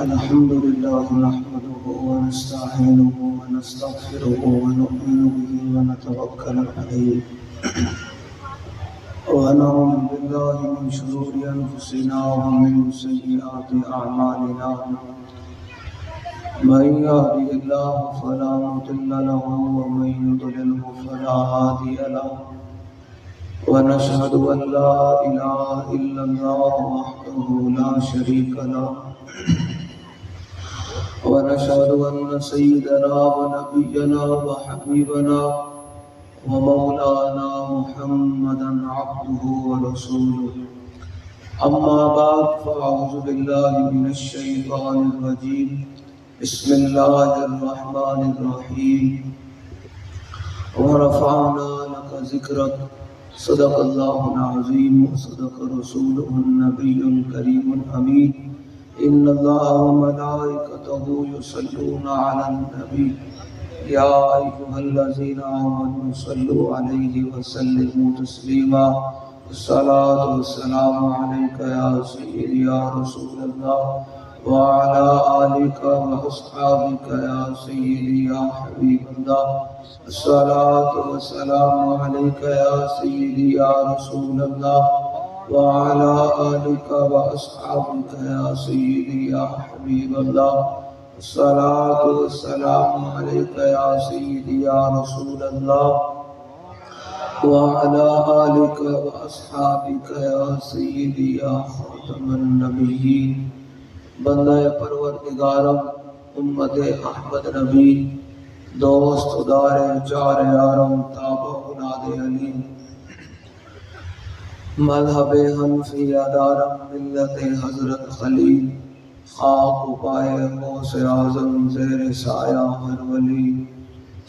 الحمد لله نحمده ونستعينه ونستغفره ونؤمن به ونتوكل عليه ونعوذ بالله من شرور أنفسنا ومن سيئات أعمالنا من يهده الله فلا مضل له ومن يضلله فلا هادي له ونشهد أن لا إله إلا الله وحده لا شريك له ونشهد أن سيدنا ونبينا وحبيبنا ومولانا محمدا عبده ورسوله أما بعد فأعوذ بالله من الشيطان الرجيم بسم الله الرحمن الرحيم ورفعنا لك ذكرك صدق الله العظيم وصدق رسوله النبي الكريم الأمين إن الله وملائكته يصلون على النبي يا أيها الذين آمنوا صلوا عليه وسلموا تسليما الصلاة والسلام عليك يا سيدي يا رسول الله وعلى آلك وأصحابك يا سيدي يا حبيب الله الصلاة والسلام عليك يا سيدي يا رسول الله وعلى آلك وأصحابك يا سيدي يا حبيب الله الصلاة والسلام عليك يا سيدي يا رسول الله وعلى آلك وأصحابك يا سيدي يا خاتم النبيين بندہ پروردگارم امت احمد نبی دوست دار چار یارم تابع اولاد علی مذہب حنفی دارم ملت حضرت خلیل خاک پائے غوث اعظم زیر سایہ ہر ولی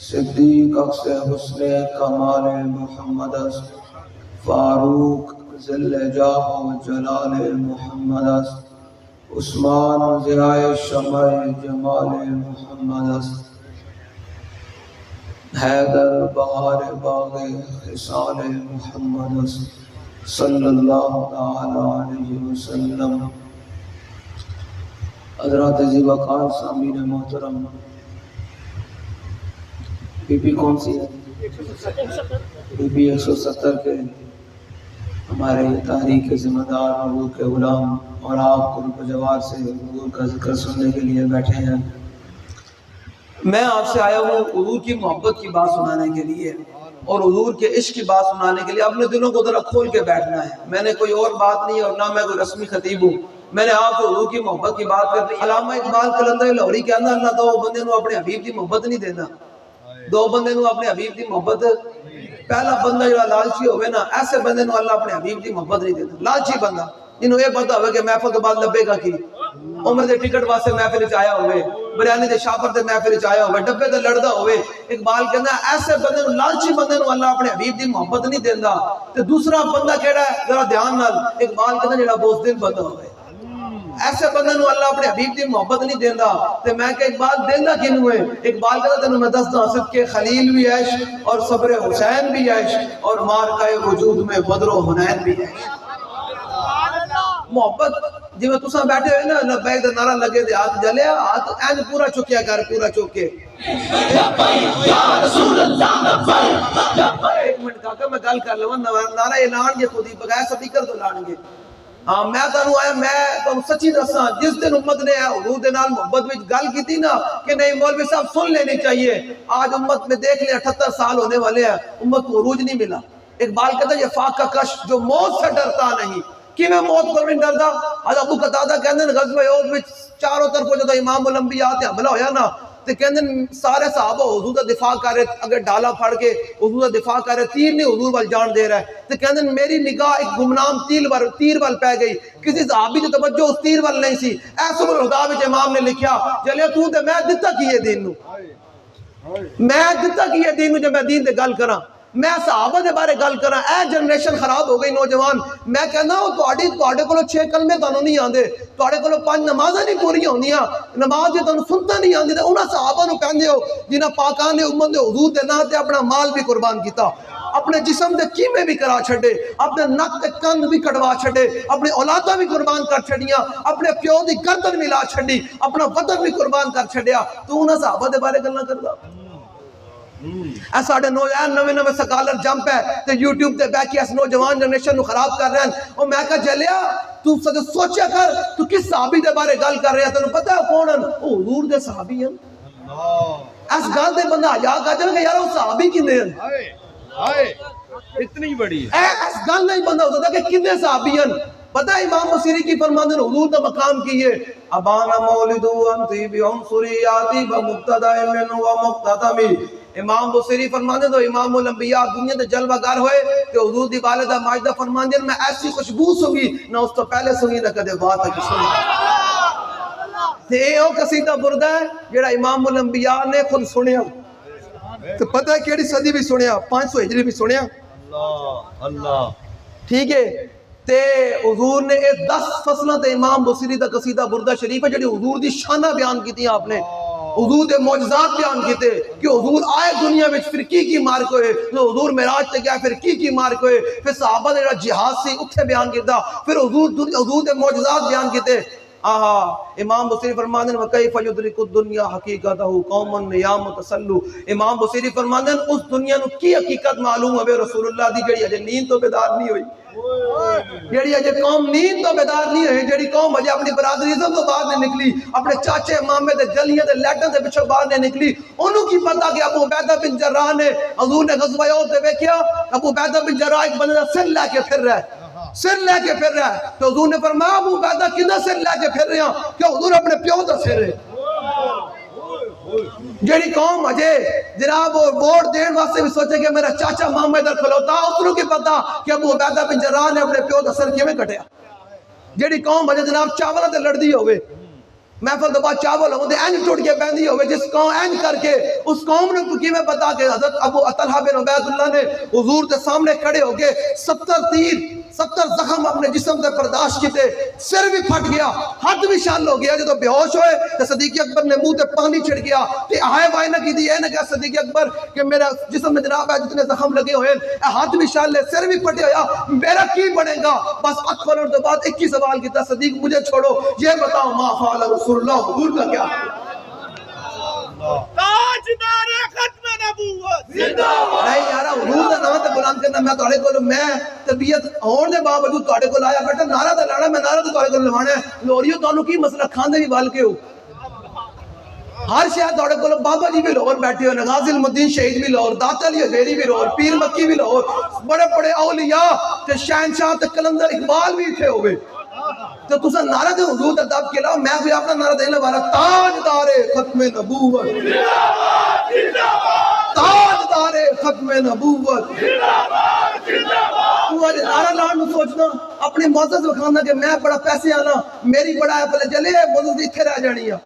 صدیق اکس حسن کمال محمد است فاروق ذل جاہ و جلال محمد است عثمان ضیاء شمع جمال محمد است حیدر بہار باغ خصال محمد است صلی اللہ تعالی علیہ وسلم حضرات عزیز وقار سامعین محترم پی پی کون سی ہے؟ پی پی 170 کے ہمارے تحریک کے ذمہ دار حضور کے غلام اور آپ قرب جوار سے حضور کا ذکر سننے کے لیے بیٹھے ہیں. میں آپ سے آیا ہوں حضور کی محبت کی بات سنانے کے لیے اور حضور کے عشق کی بات سنانے کے لیے. اپنے دلوں کو ذرا کھول کے بیٹھنا ہے. میں نے کوئی اور بات نہیں اور نہ میں کوئی رسمی خطیب ہوں. میں نے آپ کو حضور کی محبت کی بات کرنی. علامہ اقبال قلندر لاہوری کہنا اللہ دو بندے نو اپنے حبیب کی محبت نہیں دینا. دو بندے نو اپنے حبیب کی محبت. پہلا بندہ جو لالچی ہوئے نا ایسے بندے نو اللہ اپنے حبیب کی محبت نہیں دینا. لالچی بندہ جنہوں یہ پتہ ہوئے کہ محفل تو بعد لبے گا کی عمر دے ٹکٹ واسطے محفل چایا ہوئے بریانی دے شاپر دے محفل چایا ہوئے ڈبے دے لڑدا ہوئے. اقبال کہنا ایسے بندے نو لالچی بندے نو اللہ اپنے حبیب دی محبت نہیں دیندا. تے دوسرا بندہ کیڑا ہے ذرا دھیان نال اقبال کہنا جڑا بوزدل بندہ ہوئے ایسے بندے نو اللہ اپنے حبیب دی محبت نہیں دیندا. تے میں کہ اقبال دیندا کینوں ہے؟ اقبال کہتا تینوں میں دسدا صدقے خلیل بھی عیش اور صبر حسین بھی عیش اور مارکہ وجود میں بدر و حنین بھی عیش. محبت جی میں تساں بیٹھے ہوئے نا لبیک دا نعرہ لگے دے ہاتھ جلیا ہاتھ این پورا چکیا کر پورا چکے. ایک منٹ کاکا میں گل کر لوں نعرہ یہ لان گے خود ہی بغیر سپیکر تو لان گے. ہاں میں تانوں آیا میں تانوں سچی دساں جس دن امت نے حضور دے نال محبت وچ گل کیتی نا کہ نہیں مولوی صاحب سن لینی چاہیے. آج امت میں دیکھ لیں 78 سال ہونے والے ہیں امت کو عروج نہیں ملا. اقبال کہتا ہے یہ فاقہ کش جو موت سے ڈرتا نہیں. کی میں موت کو نہیں ڈردا؟ آج ابو قتادہ کہندے ہیں غزوہ احد وچ چاروں طرفوں جدوں امام الانبیاء تے حملہ ہویا نا تے کہندے سارے صحابہ حضور دا دفاع کر رہے اگر ڈالا پھڑ کے حضور دا دفاع کر رہے تیر نہیں حضور وال جان دے رہا ہے. تے کہندے میری نگاہ ایک گمنام تیر وال پہ گئی کسی صحابی دی توجہ اس تیر وال نہیں سی. ایسے الہدا وچ امام نے لکھیا چلے تو تے میں دتا کیے دین نو میں دتا کیے دین نو جے میں دین تے گل کراں میں صحابہ دے بارے گل کراں. اے جنریشن خراب ہو گئی نوجوان. میں کہنا تواڈے کولو 6 کلمے تانوں نہیں آندے تواڈے کولو 5 نمازاں نہیں پوری ہوندیاں نماز جے تانوں سنتا نہیں آندی تے انہاں صحابہ نو کہندے ہو جنہاں پاکاں نے امت دے حضور دے نام تے اپنا مال بھی قربان کیتا. اپنے جسم دے کیمے بھی کرا چھڑے, اپنے نک تے کن بھی کٹوا چھڑے, اپنے اولاداں بھی قربان کر چھڑیاں, اپنے پیو دی گردن بھی لا چھڑی, اپنا وطن بھی قربان کر چھڑیا. تو انہاں صحابہ دے بارے گلاں کردا. اے ساڈے نوجوان نویں نویں سکالر جمپ ہے تے یوٹیوب تے بیٹھ کے اس نوجوان جنریشن نو خراب کر رہے ہیں. او میں کہا جلیا تو سوچیا کر تو کس صحابی دے بارے گل کر رہا ہے, تینوں پتہ ہے کون ہیں؟ او حضور دے صحابی ہیں. اس گل دے بندہ یا کہہ دے کہ یار او صحابی کنے ہیں, ہائے اتنی بڑی اس گل نہیں بندہ ہوتا کہ کنے صحابی ہیں. پتہ ہے امام بصیری کی فرماندے حضور دا مقام کی ہے, ابانا مولد انتی بعنصریاتی بمقتدى من و مقتدمی. امام بصیری فرماندے تو امام الانبیاء دنیا دے جلوہ گر ہوئے کہ حضور دی والدہ ماجدہ فرماندے میں ایسی خوشبو سنگی نہ اس تو پہلے سنگی نہ کدے بعد تک سنگی. تے او قصیدہ بردہ ہے جڑا امام الانبیاء نے خود سنیا. تو پتہ ہے کیڑی صدی بھی سنیا, 500 ہجری بھی سنیا. اللہ اللہ ٹھیک ہے. تے حضور نے 10 فصلوں تے امام بصیری دا قصیدہ بردہ شریف ہے جڑی حضور دی شانہ بیان کیتی آپ نے, حضور دے معجزات بیان کیتے کہ حضور آئے دنیا وچ پھر کی مار کوئے, حضور معراج تے گیا پھر کی مار کوئے, پھر صحابہ دے جہاد سی اتھے بیان کیتا, پھر حضور دے معجزات بیان کیتے. امام بصیری فرماندن وکیف یدرک الدنیا حقیقتہ قوم نیام تسلو. امام بصیری فرماندن اس دنیا نو کی حقیقت معلوم ہوئے رسول اللہ دی جڑی اجے نیند تو بیدار نہیں ہوئی, جڑی اجے قوم نیند تو بیدار نہیں ہوئی, جڑی قوم اجے اپنی برادریزم تو باہر نہیں نکلی, اپنے چاچے مامے دے گلیاں دے لیٹاں دے پچھوں باہر نہیں نکلی. انہوں کی پتہ کہ ابو عبیدہ بن جراح نے حضور نے غزوہ احد تے ویکھیا ابو عبیدہ بن جراح ایک بندے دا سر لے کے پھر رہا ہے, سر لے کے پھر رہا ہے. تو حضور نے فرمایا ابو عبیدہ کدھر سر لے کے پھر رہے ہیں, کہ حضور اپنے پیو دا سر ہے. جیڑی قوم اجے جناب ووٹ دین واسطے بھی سوچے کہ میرا چاچا ماما ادھر کھلوتا, اس کو کی پتا کہ ابو عبیدہ بن جراح نے اپنے پیو دا سر کیویں کٹیا. جیڑی قوم اجے جناب چاولاں تے لڑدی ہوئے, محفل تو بعد چاول ہوندے اینج ٹوٹ کے بہندی ہوئے, جس قوم اینج کر کے اس قوم نے کیویں پتا کہ حضرت ابو طلحہ بن عبید اللہ نے حضور کے سامنے کھڑے ہو کے 70 تیر 70 زخم اپنے جسم سے برداشت کیتے, سر بھی پھٹ گیا, ہاتھ بھی شل ہو گیا. جب بے ہوش ہوئے تو صدیق اکبر نے منہ تے پانی چھڑ گیا تے آئے وائے نہ کی دی اے نہ کہ صدیق اکبر کہ میرا جسم میں جناب ہے جتنے زخم لگے ہوئے, ہاتھ بھی شل ہے, سر بھی پھٹے ہویا, میرا کی بنے گا؟ بس اکھ کھولنے کے بعد ایک ہی سوال کیتا, صدیق مجھے چھوڑو, یہ بتاؤ ما فعل رسول اللہ, حضور کا کیا تاجدار ختم نبوت زندہ باد. نہیں یار حضور دا نام تے بلند کرنا, میں تہاڈے کول میں طبیعت ہون دے باوجود تہاڈے کول آیا بیٹا نعرہ تے لانا, میں نعرہ تے تہاڈے کول لوانا ہے. لوریو تانوں کی مسئلہ کھاندے بھی بال کے ہو, ہر شاید تہاڈے کول بابا جی بھی لاہور بیٹھے ہو, غازی المدین شہید بھی لاہور, داتا علی حجیری بھی لاہور, پیر مکی بھی لاہور, بڑے بڑے اولیاء تے شہنشاہ تے کلندر اقبال بھی تھے ہوئے. تو تسا نعرہ دے حضور تے دب کے لاؤ, میں بھی اپنا نعرہ دینے والا تاجدار ختم نبوت, تاجدار ختم نبوت. تو آج نعرہ لان نو سوچنا اپنی معزز وکھانا کہ میں بڑا پیسے آنا, میری بڑا ہے پہلے جلے معزز اتھے رہ جانی ہے.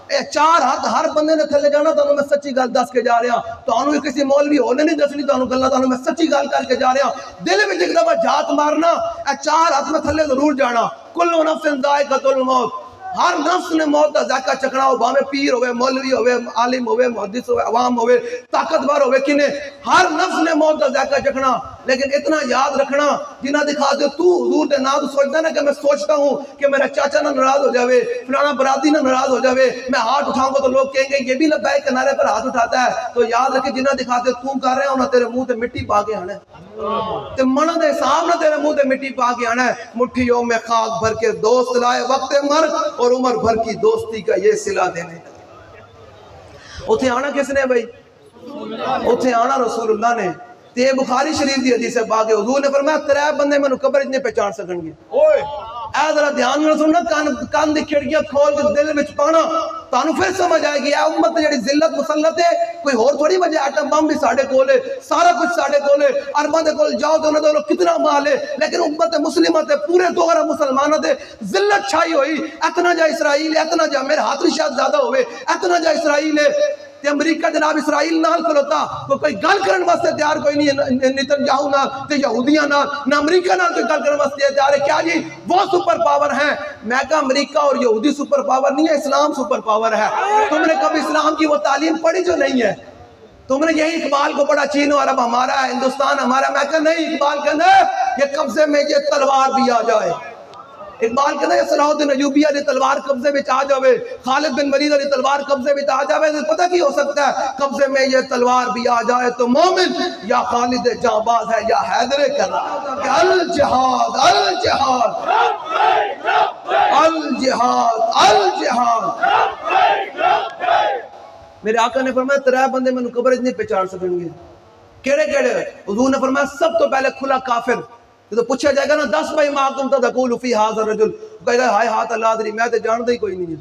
اے 4 ہاتھ ہر بندے نے تھلے جانا, تو میں سچی گل دس کے جا رہا, تو کسی مولوی ہونے نہیں دسنی, تو میں سچی گل کر کے جا رہا. دل میں ایک دفعہ جھات مارنا, اے 4 ہاتھ میں تھلے ضرور جانا. کل نفس ذائقۃ الموت, ہر نفس نے موت کا ذائقہ چکھنا ہو, باویں پیر ہوئے, مولوی ہوئے, عالم ہوئے, محدث ہوئے, عوام ہوئے, طاقتور ہوئے, کنے ہر نفس نے موت کا ذائقہ چکھنا. لیکن اتنا یاد رکھنا جنہ دکھا دے تو حضور دے نام سوچتا نا کہ میں سوچتا ہوں کہ میرا چاچا نہ ناراض ہو جاوے, فلانا برادری نہ ناراض ہو جاوے, میں ہاتھ اٹھاؤں گا تو لوگ کہیں گے یہ بھی لبیک کے نعرے پر ہاتھ اٹھاتا ہے. تو یاد رکھے جنہ دکھا دے تو کر رہے ہیں انہاں تیرے منہ تے مٹی پا کے آنا ہے, تے منہ دے حساب نہ تیرے منہ تے مٹی پا کے آنا ہے. مٹھیوں میں خاک بھر کے دوست لائے وقت مرگ, اور عمر بھر کی دوستی کا یہ صلہ دینے لگے. اتھے آنا کس نے بھائی؟ اتھے آنا رسول اللہ نے. تے بخاری شریف دی حدیث ہے باقی حضور نے فرمایا 3 بندے میں قبر اتنے پہچان سکن گے. اے ذرا دھیان میں سننا, کان دی کھڑکیاں کھول کے دل وچ پانا, تانوں پھر سمجھ آئے گی اے امت جڑی ذلت مسلط ہے, کوئی اور تھوڑی وجہ ایٹم بم بھی ساڈے کول ہے, سارا کچھ ساڈے کول ہے, عرباں دے کول جاؤ تے انہاں دے کول کتنا مال ہے, لیکن امت مسلمہ تے پورے دوغرا مسلماناں دے ذلت چھائی ہوئی. اتنا جا اسرائیل, اتنا جا میرے ہاتھ بھی شاید زیادہ ہوئے, اتنا جا اسرائیل ہے تے امریکہ جناب اسرائیل نال کھلوتا, کوئی گل کرن واسطے تیار کوئی نہیں نتنیاہو نال تے یہودیاں نال, نہ امریکہ نال کوئی گل کرن واسطے تیار ہے. کیا جی وہ سپر پاور ہیں؟ میں کہا امریکہ اور یہودی سپر پاور نہیں ہے, اسلام سپر پاور ہے. تم نے کبھی اسلام کی وہ تعلیم پڑھی جو نہیں ہے؟ تم نے یہی اقبال کو پڑھا چین اور عرب ہمارا ہے، ہندوستان ہمارا. میں کہا نہیں، اقبال کہنا ہے یہ قبضے میں یہ تلوار بھی آ جائے. اقبال کہنا ہے صلاح الدین ایوبی علی تلوار قبضے میں آ جاوے، خالد بن ولید علی تلوار قبضے میں آ جاوے. پتہ کی ہو سکتا ہے؟ قبضے میں یہ تلوار بھی آ جائے تو مومن یا خالد جانباز ہے یا حیدر کرار. الجہاد الجہاد الجہاد الجہاد. میرے آقا نے فرمایا 3 بندے میں قبر نہیں پہچان سکیں گے. کیڑے کیڑے؟ حضور نے فرمایا سب تو پہلے کھلا کافر. تو پوچھا جائے گا نا 10 بھائی ما کم تقول فی ھذا الرجل، کہے گا ہائے ہاتھ اللہ دری میں تے جاندا ہی کوئی نہیں ہے.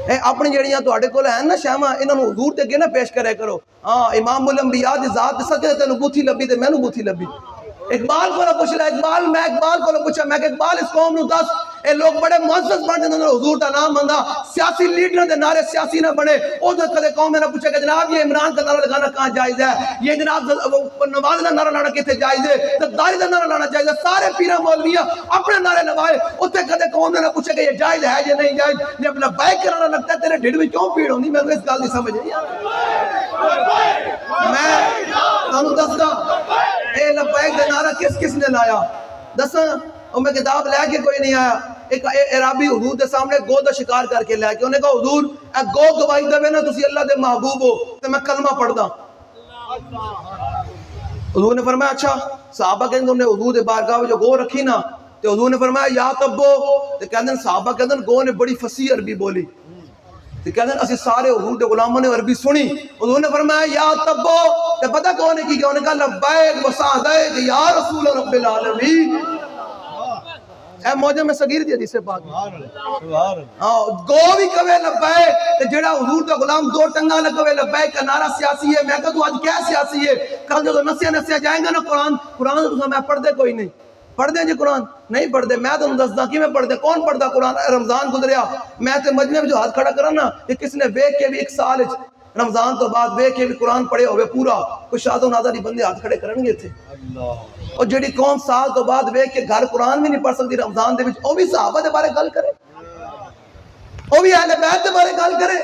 اے اپنی جڑیاں تواڈے کول ہیں نا شاماں، انہاں نوں حضور تے اگے نہ پیش کرے کرو. ہاں امام الانبیاء دی ذات صدقے تینوں بوتھی لبی تے مینوں بوتھی لبی. اقبال کو پوچھ رہا اقبال، میں اقبال کو پوچھا میں کہ اقبال اس قوم نوں دس اے لوگ بڑے معزز بن جاندے حضور دا نام مندا، سیاسی لیڈراں دے نعرے سیاسی نہ بنے. او تے کدے قوم نے پوچھا کہ جناب یہ عمران کا نعرہ لگانا کہاں جائز ہے، یہ جناب نواز دا نعرہ لانا کتے جائز ہے، تقداری دا نعرہ لانا جائز ہے. سارے پیراں مولویاں اپنے نعرے لگائے. اوتے کدے قوم نے پوچھا کہ یہ جائز ہے یا نہیں جائز. جب لبیک کرانا لگتا ہے تیرے ڈھڈ وچ کیوں پیڑ ہوندی؟ میں اس گل دی سمجھ نہیں میں تانوں دسدا اے لبیک دا نعرہ کس نے لایا دساں. اور میں کتاب لے کے کوئی نہیں آیا. ایک عربی حضور دے سامنے گو دا شکار کر کے لے کے انہیں کہا حضور اے گو گواہی دے نا تسی اللہ دے محبوب ہو تے میں کلمہ پڑھدا. حضور نے فرمایا اچھا. صحابہ کہندے انہوں نے حضور دے بارگاہ وچ گو رکھی نا تے حضور نے فرمایا یا تبو تے کہندے صحابہ کہندے گو نے بڑی فصیح عربی بولی تے کہندے اسی سارے حضور دے غلاموں نے عربی سنی. حضور نے فرمایا یا تبو تے پتہ کون نے کی کہا؟ انہوں نے کہا لبیک و سعدیک یا رسول رب العالمین. اے موجہ میں صغیر دی حدیث پاک گو بھی کہے لبیک تے جڑا حضور دا غلام دو ٹنگا لگوے لبیک کا نعرہ سیاسی ہے. میں کہا تو آج کیا سیاسی ہے؟ کل جو نسیا جائیں گا نا قرآن تو میں پڑھ دے کوئی نہیں پڑھ دیں جی قرآن نہیں پڑھ دے. میں تو دسدا کی میں پڑھ دے کون پڑھدا قرآن؟ رمضان گزریا میں تے مجمع میں جو ہاتھ کھڑا کرا نا کہ کس نے ویکھ کے بھی ایک سال رمضان تو بعد ویکھ کے بھی قرآن پڑھے ہوئے پورا کوئی شاد و نادر بندے ہاتھ کھڑے کرن گے تھے. اور جڑی قوم سال تو بعد ویکھ کے گھر قرآن بھی نہیں پڑھ سکتی رمضان دے وچ، او بھی صحابہ دے بارے گل کرے، او بھی اہل بیت دے بارے گل کرے،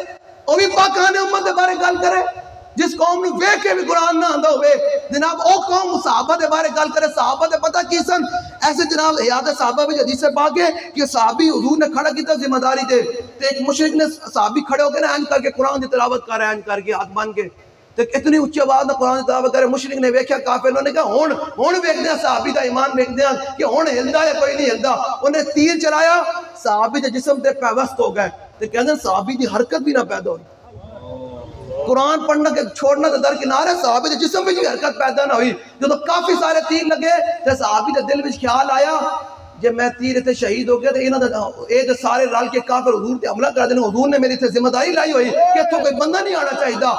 او بھی پاکان امت دے بارے گل کرے. جس قوم نوں ویکھ کے بھی قرآن نہ آندا ہوئے جناب او قوم صحابہ دے بارے گل کرے. صحابہ دے پتہ کی سن؟ ایسے جناب حیات صحابہ وچ حدیث پاک ہے کہ صحابی حضور نے کھڑا کیتا ذمہ داری تے ایک مشرک نے صحابی کھڑے ہو کے نا انج کر کے قرآن دی تلاوت کر رہا ہے انج کر کے ہاتھ بن کے تے اتنی اونچی آواز نہ قرآن دی تلاوت کرے. مشرک نے ویکھیا کافر نے کہا ہن ویکھدے ہیں صحابی دا ایمان ویکھدے ہیں کہ ہن ہلدا ہے کوئی نہیں ہلدا. انہیں تیر چلایا صحابی دے جسم تے پیوست ہو گئے تے کہندے صحابی دی حرکت بھی نہ پیدا ہوئی. قرآن پڑھنا کے چھوڑنا تو درکنارے صحابی دے جسم میں بھی حرکت پیدا نہ ہوئی. جو کافی سارے تیر لگے تے صحابی دے دل وچ خیال آیا جب میں تیر تے شہید ہو گیا تے انہاں دے اے تے سارے رل کے کافر حضور تے حملہ کر دینے. حضور نے میری تے ذمہ داری لائی ہوئی کہ اتھوں کوئی بندہ نہیں آنا چاہیدا،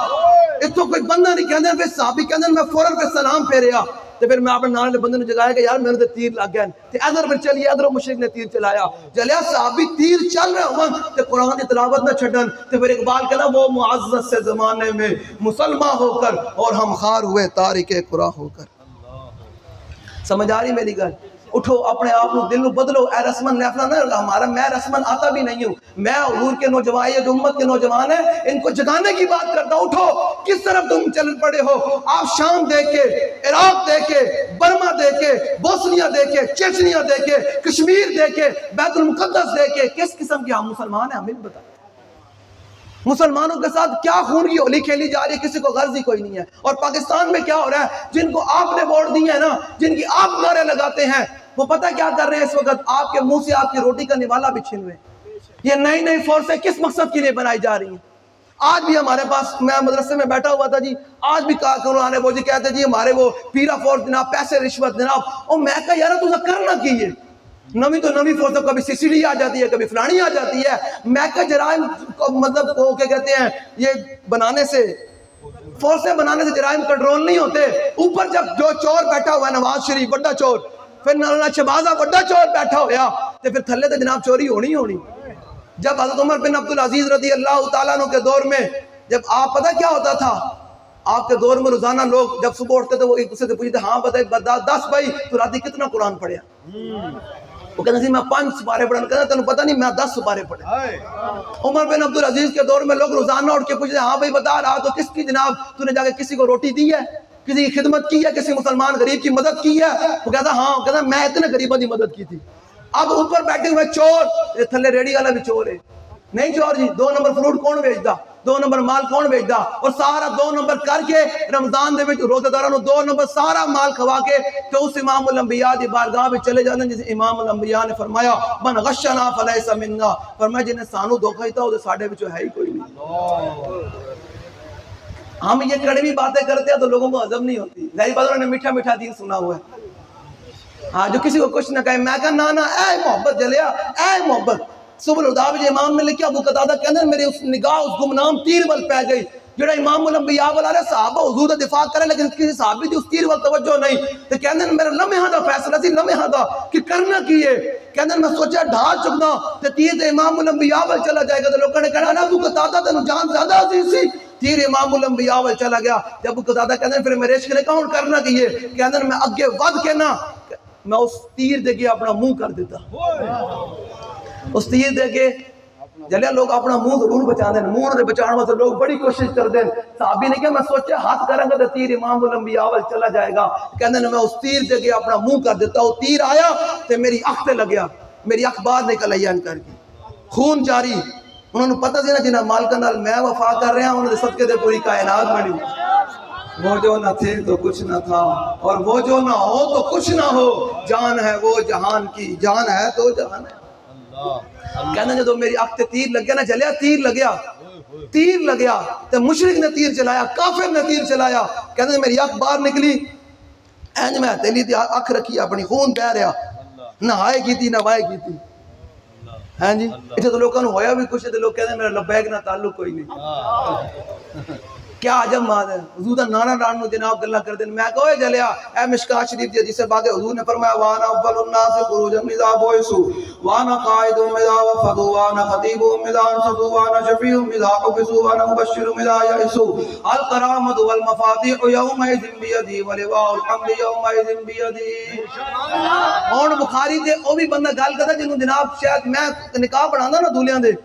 اتھوں کوئی بندہ نہیں. کہندے پھر صحابی کہندے میں فوراً پہ سلام پھیریا تے پھر میں اپنے نال دے بندے نوں جگایا کہ یار میرے تے تیر لگ گئے تے ادھر پھر چلیے ادھر مشرک نے تیر چلایا. جلیا صحابی تیر چل رہے ہون تے قرآن دی تلاوت نہ چھڈن تے پھر اقبال کہنا وہ معزز سے زمانے میں مسلمان ہو کر اور ہم خار ہوئے تارک قرآن ہو کر. سمجھ آ رہی میری گل؟ اٹھو اپنے آپ کو دل بدلو. اے رسمن نیفنا نہ ہمارا میں رسمن آتا بھی نہیں ہوں. میں حضور کے نوجوان یہ جو امت کے نوجوان ہیں ان کو جگانے کی بات کرتا ہوں. اٹھو کس طرف تم چل پڑے ہو؟ آپ شام دیکھ کے عراق دیکھ کے برما دیکھ کے بوسنیا دیکھ کے چیچنیا دیکھ کے کشمیر دیکھ کے بیت المقدس دیکھ کے کس قسم کے ہم مسلمان ہیں ہمیں بھی بتائیں. مسلمانوں کے ساتھ کیا خون کی ہولی کھیلی جا رہی ہے کسی کو غرض ہی کوئی نہیں ہے. اور پاکستان میں کیا ہو رہا ہے؟ جن کو آپ نے ووٹ دی ہے نا جن کی آپ نعرے لگاتے ہیں وہ پتہ کیا کر رہے ہیں اس وقت؟ آپ کے منہ سے آپ کی روٹی کا نوالا بھی چھین رہے ہیں. یہ نئی نئی فورسیں کس مقصد کے لیے بنائی جا رہی ہیں؟ آج بھی ہمارے پاس میں مدرسے میں بیٹھا ہوا تھا جی آج بھی قرآن وہ جی کہتے جی ہمارے وہ پیرا فورس جناب پیسے رشوت جناب. اور میں کہا یار تو کرنا کی ہے نوی تو نوی فورس کبھی سسیلی آ جاتی ہے کبھی فلانی آ جاتی ہے. میں کہا جرائم مطلب وہ کیا کہتے ہیں یہ بنانے سے فورسیں بنانے سے جرائم کنٹرول نہیں ہوتے. اوپر جب جو چور بیٹھا ہوا ہے نواز شریف بڑا چور پھر نانا شہبازہ بڑا چور بیٹھا ہویا تو پھر تھلے تو جناب چوری ہونی ہونی. جب حضرت عمر بن عبدالعزیز رضی اللہ تعالیٰ عنہ کے دور میں جب آپ پتہ کیا ہوتا تھا آپ کے دور میں روزانہ لوگ جب صبح اٹھتے تھے وہ ایک دوسرے سے پوچھتے ہاں بتائیں 10 بھائی تو راتی کتنا قرآن پڑھیا؟ وہ کہتے ہیں میں 5 سپارے پڑھا، کہتے ہیں تینوں پتہ نہیں میں 10 سپارے پڑھے۔ عمر بن عبدالعزیز کے دور میں لوگ روزانہ اٹھ کے پوچھتے ہیں ہاں بھائی بتا رہا تو کس کی جناب تو نے جا کے کسی کو روٹی دی ہے، کسی کی خدمت کی ہے، کسی مسلمان غریب کی مدد کی ہے؟ وہ کہتا ہاں، کہتا میں اتنے غریبوں کی مدد کی تھی۔ اب اوپر بیٹھے ہوئے چور، یہ تھلے ریڑی والا بھی چور ہے، نہیں چور جی، 2 نمبر فروٹ کون بیچدا، 2 نمبر مال کون بیچدا، اور سارا 2 نمبر کر کے رمضان دے وچ روزہ داراں نوں 2 نمبر سارا مال کھوا کے تو اس امام الانبیاء دی بارگاہ وچ چلے جاندے جس امام الانبیاء نے فرمایا من غشنا فلیس منا، فرمایا جن نے سانو دھوکا دیتا وہ ساڈے وچ ہے ہی کوئی نہیں۔ ہم یہ کڑوی باتیں کرتے ہیں تو لوگوں کو ہضم نہیں ہوتی، ظاہر بات انہوں نے میٹھا میٹھا دین سنا ہوا ہے۔ ہاں جو کسی کو کچھ نہ کہے، میں کہا نا نا اے محبت جلیا، اے محبت۔ سبل الہدا وچ امام نے لکھیا ابو قتادہ کہندے میرے اس نگاہ اس گمنام تیر ول پے گئی، جڑا امام الانبیاء والے صحابہ حضور دا دفاع کرے لیکن کسی صحابی دی اس تیر ول توجہ نہیں، تے کہندے میرا لمحہ دا فیصلہ سی، لمحہ دا کہ کرنا کی ہے، کہندے میں سوچا ڈھال چکنا تے تیر تے امام الانبیاء ول چلا جائے گا، تے لوکاں نے کہنا نا ابو قتادہ تینوں جان زیادہ عزیز سی، تیر امام الانبیاء ول چلا گیا۔ جب ابو قتادہ کہندے پھر میرے عشق نے کون کرنا کی ہے، کہندے میں اگے ود کے نا میں اس تیر دے کے اپنا منہ کر دیتا، اس تیر دے کے جلیا لوگ اپنا منہ ضرور بچا دیں، منہ دے بچانے واسطے لوگ بڑی کوشش کر دیں۔ صحابی نے کہا میں سوچا ہاتھ کریں گا تو تیر امام الانبیاء ول چلا جائے گا، کہندے نے میں اس تیر دے کے اپنا منہ کر دیتا، وہ تیر آیا تے میری اکھ تے لگیا، میری اکھ باہر نکل آئی ان کر کے خون جاری۔ انہوں نے پتہ سی نا جنہاں مالکاں نال میں وفا کر رہا ہوں انہوں نے صدقے تے پوری کائنات بنی۔ وہ جو نہ تھے تو کچھ نہ تھا اور وہ جو نہ ہو تو کچھ نہ ہو، جان ہے وہ جہان کی، جان ہے تو جہان ہے۔ کہنا جدو میری اکھ تے تیر لگیا نا جلیا، تیر لگیا تے مشرک نے تیر چلایا، کافر نے تیر چلایا، کہنا میری اکھ باہر نکلی، اینج میں تیلی تے اکھ رکھی اپنی خون بہ رہا، نہ ہائے کی تھی نہ وائے کی تھی۔ ہاں جی اتنے تو لوگوں نے ہویا بھی کچھ ہے، لوگ کہتے ہیں میرا لبیک نہ تعلق کوئی نہیں۔ کیا عجب بات ہے، حضور دا نعرہ ڈان نو جناب گلا کر دیں۔ میں کہو جلیا اے مشکات شریف دی حدیث بعد حضور نے فرمایا وانا اول الناس خروجا اذا بعثوا وانا قائد اذا وفدوا وانا خطيب اذا انصتوا وانا شفيع اذا حبسوا وانا مبشر اذا يئسوا الكرامة والمفاتيح يومئذ بيدي ولواء الحمد يومئذ بيدي۔ ہن بخاری دے او بھی بندہ گل کردا جنوں جناب شاید میں نکاح پڑھاندا نا دولیاں دے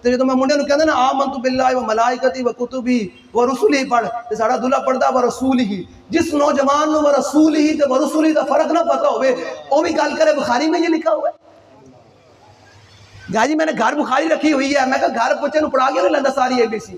تے جدوں میں منڈے نوں کہندا نا آمنت باللہ و ملائکتی و کتبی و رسلی پڑھ تے ساڈا دلہا پڑھدا و رسولہ، جس نوجوان نوں و رسولہ تے و رسلی دا فرق نہ پتہ ہوئے او بھی گل کرے بخاری میں یہ لکھا ہوا ہے۔ گا جی میں نے گھر بخاری رکھی ہوئی ہے، میں کہا گھر بچے نوں پڑھا کے نہیں لیندا ساری ABC۔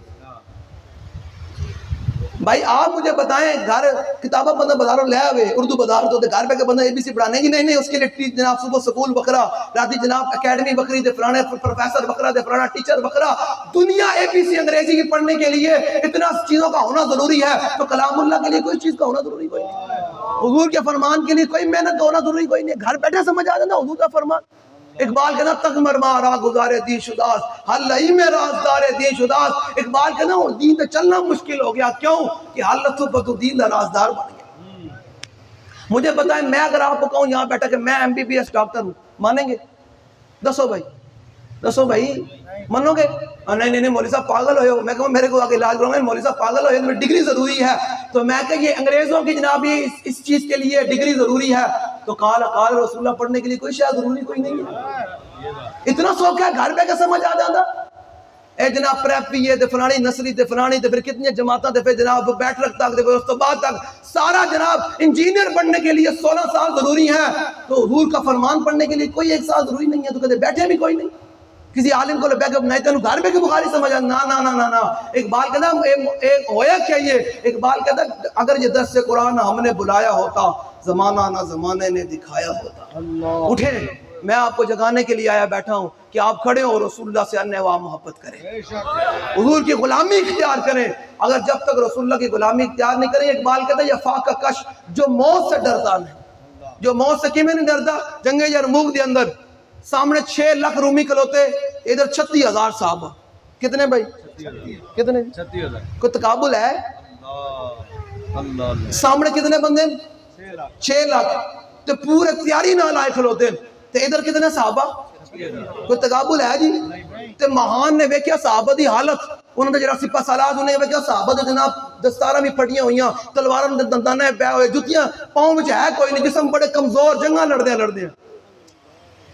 بھائی آپ مجھے بتائیں گھر کتابہ بندہ بازاروں لے آوے اردو بازار تو گھر پہ کہ بندہ ABC پڑھانے گی، نہیں اس کے لیے جناب صبح سکول بکرا، راتی جناب اکیڈمی بکری دے فلانے پروفیسر بکرا دے فلانا ٹیچر بکرا، دنیا ABC انگریزی کی پڑھنے کے لیے اتنا چیزوں کا ہونا ضروری ہے، تو کلام اللہ کے لیے کوئی چیز کا ہونا ضروری کوئی نہیں، حضور کے فرمان کے لیے کوئی محنت کا ہونا ضروری کوئی نہیں، گھر بیٹھے سمجھ آ جانا حضور کا فرمان۔ اقبال کہنا تغمر مارا گزارے دی شداس حلئی میں رازدار دی شداس، اقبال کہنا اور دین تے چلنا مشکل ہو گیا، کیوں کہ حالت تو دین دا رازدار بن گیا۔ مجھے بتائیں میں اگر آپ کو کہوں یہاں بیٹھا کہ میں MBBS ڈاکٹر ہوں، مانیں گے؟ دسو بھائی منو گے؟ نہیں مولوی صاحب پاگل ہوئے ہو، میں کہوں میرے کو آگے علاج کروں گا، مولوی صاحب پاگل ہوئے ہو، ڈگری ضروری ہے، تو میں کہ یہ انگریزوں کی جناب اس چیز کے لیے ڈگری ضروری ہے، تو قال رسول اللہ پڑھنے کے لیے کوئی شاید ضروری کوئی نہیں ہے۔ اتنا سوکھا ہے گھر پہ کہ سمجھ آ جاتا اے جناب پریپ بھی ہے تے فلانی نسلی تے فلانی تے پھر کتنی جماعتاں تے پھر جناب بیٹرک تک تے پھر اس تو بعد تک سارا جناب انجینئر بننے کے لیے 16 سال ضروری ہے، تو حضور کا فرمان پڑھنے کے لیے کوئی 1 سال ضروری نہیں ہے، تو کہتے بیٹھے بھی کوئی نہیں، کسی عالم کو بیک اپ نہیں تینوں گھر میں کہ بخاری سمجھا نا اقبال کہتا ایک ہویا کیا یہ، اقبال کہتا اگر یہ درس قرآن ہم نے بلایا ہوتا زمانہ نہ زمانے نے دکھایا ہوتا۔ اٹھیں میں آپ کو جگانے کے لیے آیا بیٹھا ہوں کہ آپ کھڑے ہو رسول اللہ سے انہ وہاں محبت کریں، حضور کی غلامی اختیار کریں، اگر جب تک رسول اللہ کی غلامی اختیار نہیں کریں، اقبال کہتا ہے یہ فاقہ کش جو موت سے ڈرتا نہیں، جو موت سے کیوں نہیں ڈرتا، جنگ یرموک دے اندر سامنے 6 لاکھ رومی کھلوتے، ادھر 36,000 صحابہ، کتنے بھائی کتنے؟ کوئی تقابل ہے؟ سامنے کتنے بندے؟ 6 لاکھ، تو پورے تیاری نہ لائے کھلوتے، تو ادھر کتنے صحابہ؟ کوئی تقابل ہے جی؟ تو مہان نے ویکھیا صحابہ دی حالت، انہوں نے جرا سپہ سالات انہیں ویکھیا صحابہ دے جناب دستاراں بھی پھٹیاں ہوئیاں، تلواراں دے دندانے پے ہوئے، جتیاں پاؤں وچ ہے کوئی نہیں، جسم بڑے کمزور، جنگاں لڑدے ہیں۔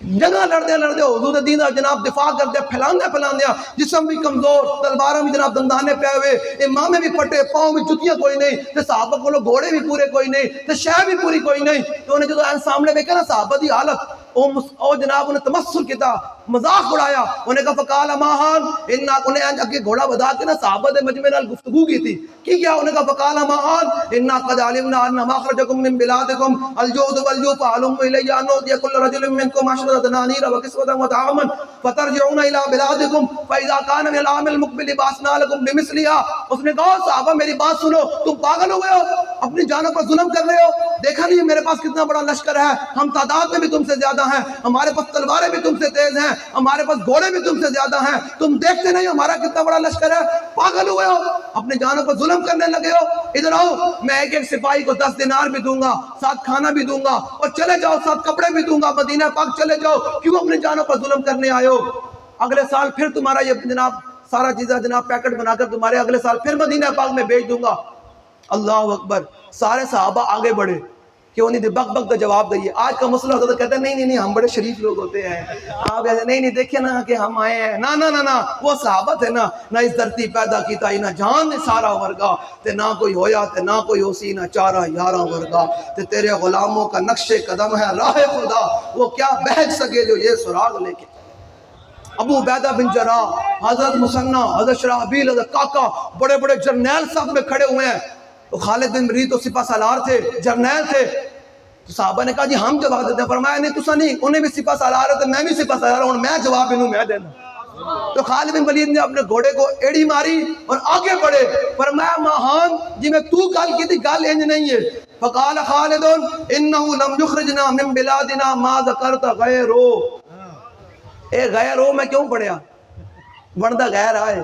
جگہ لڑدے حضور دین دا جناب دفاع کردے پھیلاندے جسم بھی کمزور، تلواراں بھی جناب دندانے پے ہوئے، امامے بھی پھٹے، پاؤں بھی جتیاں کوئی نہیں، تے صحابہ کولوں گھوڑے بھی پورے کوئی نہیں، تے شے بھی پوری کوئی نہیں۔ تو انہیں جدو سامنے ویکھیا نا صحابہ دی حالت، او جناب انہیں تمثل کیتا، مذاق اڑایا، انہیں کہا فقال ماہان انہیں اگے گھوڑا بدا کے نا صحابہ دے مجمع نال گفتگو کی تھی، کی کیا؟ انہیں کہا فقال ماہان انا قد علمنا ان مخرجکم من بلادکم الجود والجوع فعلم الی ان نؤتی کل رجل منکم 10 دنانیر وکسوۃ وطعاما فترجعون الى بلادکم فاذا كان من العام المقبل باسنا لكم بمثلها۔ اس نے کہا صحابہ میری بات سنو، تم پاگل ہو گئے ہو، اپنی جانوں پر ظلم کر رہے ہو، دیکھا نہیں میرے پاس کتنا بڑا لشکر ہے، ہم تعداد میں بھی تم سے زیادہ ہیں، ہمارے پاس تلواریں بھی تم سے تیز ہیں، ہمارے پاس گھوڑے بھی تم سے زیادہ ہیں، تم دیکھتے نہیں ہمارا کتنا بڑا لشکر ہے، پاگل ہوئے ہو، اپنی جانوں پر ظلم کرنے لگے ہو۔ ادھر آؤ، میں ایک سپاہی کو 10 دینار بھی دوں گا، ساتھ کھانا بھی دوں گا، اور چلے جاؤ، ساتھ کپڑے بھی دوں گا، مدینہ پاک چلے جاؤ، کیوں اپنی جانوں پر ظلم کرنے آئے ہو؟ اگلے سال پھر تمہارا یہ جناب سارا چیزیں جناب پیکٹ بنا کر تمہارے اگلے سال پھر مدینہ پاک میں بیچ دوں گا۔ اللہ اکبر، سارے صحابہ آگے بڑھے کہ انہیں دے بک بک کا جواب دئیے۔ آج کا مسئلہ ہوتا تو کہتے ہیں نہیں ہم بڑے شریف لوگ ہوتے ہیں، آپ ایسے نہیں دیکھیں نا کہ ہم آئے ہیں، نا وہ صحابہ تھے نا، نہ اس دھرتی پیدا کیتا ہی نہ جان سارا ورگا، تے نہ کوئی ہویا تے نہ کوئی ہوسی نہ چارہ یارہ ورگا، تے تیرے غلاموں کا نقش قدم ہے راہ خدا، وہ کیا بہک سکے جو یہ سراغ لے کے۔ ابو عبیدہ بن جراح، حضرت مثنیٰ، حضرت شرحبیل، حضرت کاکا، بڑے بڑے جرنیل صف میں کھڑے ہوئے ہیں۔ تو خالد بن ولید تو سپہ سالار تھے، جرنیل تھے۔ تو صحابہ نے کہا جی ہم جواب دیتے ہیں، فرمایا نہیں تسا نہیں، انہیں بھی سپہ سالار ہے تو میں بھی سپہ سالار ہوں، میں جواب انہوں میں دینا۔ تو خالد بن ولید نے اپنے گھوڑے کو ایڑی ماری اور آگے بڑھے، فرمایا ماہان جی میں تو گل کی تھی گل انج نہیں ہے۔ فقال خالد انہو لم یخرجنا من بلادنا ما ذکرت غیرو، اے غیر ہو میں کیوں پڑھیا، بندہ غیر آئے